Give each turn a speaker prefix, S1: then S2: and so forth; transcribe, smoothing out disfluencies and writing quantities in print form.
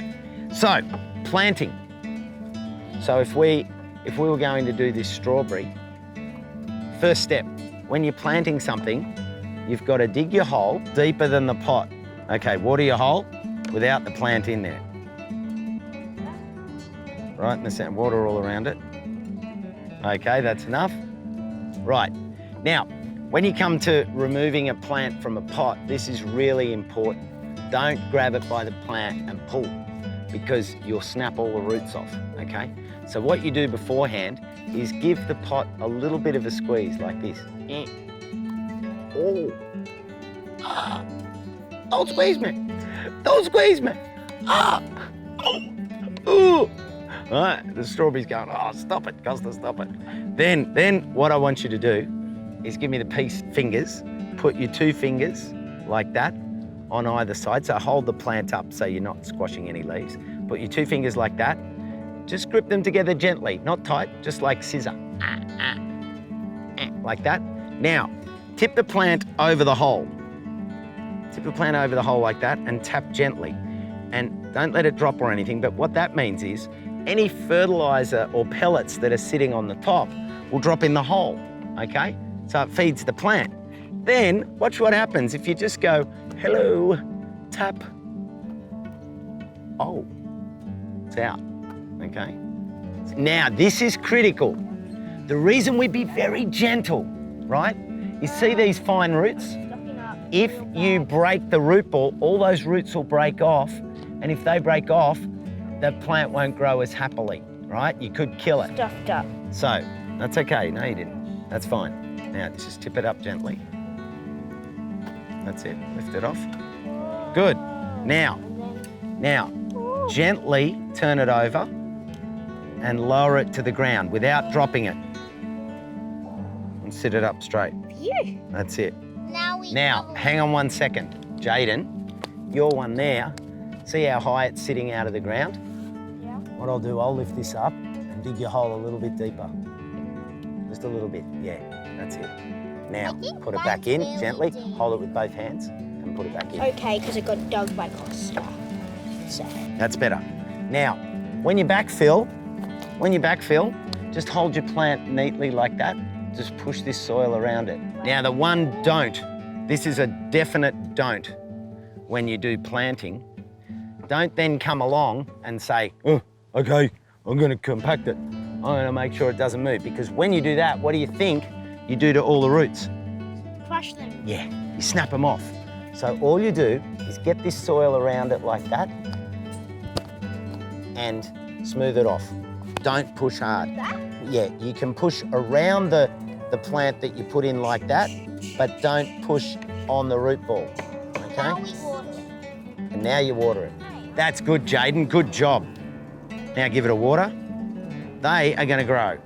S1: right, so planting. So if we were going to do this strawberry, first step, when you're planting something, you've got to dig your hole deeper than the pot. Okay, water your hole without the plant in there. Right, and the sand, water all around it. Okay, that's enough. Right, now, when you come to removing a plant from a pot, this is really important. Don't grab it by the plant and pull, because you'll snap all the roots off, okay? So what you do beforehand is give the pot a little bit of a squeeze like this. Oh. Don't squeeze me. Don't squeeze me. Ah. Ooh. All right, the strawberry's going, oh, stop it, Costa, stop it. Then what I want you to do is give me the fingers, put your 2 fingers like that on either side. So hold the plant up so you're not squashing any leaves. Put your 2 fingers like that. Just grip them together gently, not tight, just like scissor. Like that. Now, tip the plant over the hole. Tip the plant over the hole like that and tap gently. And don't let it drop or anything, but what that means is any fertilizer or pellets that are sitting on the top will drop in the hole, okay? So it feeds the plant. Then, watch what happens if you just go, hello, tap. Oh, it's out, okay? Now, this is critical. The reason we be very gentle, right? You see these fine roots? If you break the root ball, all those roots will break off, and if they break off, the plant won't grow as happily, right? You could kill it.
S2: Stuffed up.
S1: So, that's okay. No, you didn't. That's fine. Now, just tip it up gently. That's it. Lift it off. Good. Now, gently turn it over and lower it to the ground without dropping it. And sit it up straight.
S2: Yeah.
S1: That's it. Now, hang on 1 second. Jaden, your one there, see how high it's sitting out of the ground?
S2: Yeah.
S1: What I'll do, I'll lift this up and dig your hole a little bit deeper. Just a little bit, yeah, that's it. Now, put it back in gently, hold it with both hands and put it back in.
S2: Okay, because it got dug by Costa. So.
S1: That's better. Now, when you backfill, just hold your plant neatly like that. Just push this soil around it. Now, the one don't, this is a definite don't when you do planting. Don't then come along and say, oh, okay, I'm gonna compact it. I'm gonna make sure it doesn't move. Because when you do that, what do you think you do to all the roots?
S2: Crush them.
S1: Yeah, you snap them off. So all you do is get this soil around it like that and smooth it off. Don't push hard. Yeah, you can push around the plant that you put in like that, but don't push on the root ball, okay?
S2: Now we water it.
S1: And now you water it. That's good, Jaden, good job. Now give it a water. They are gonna grow.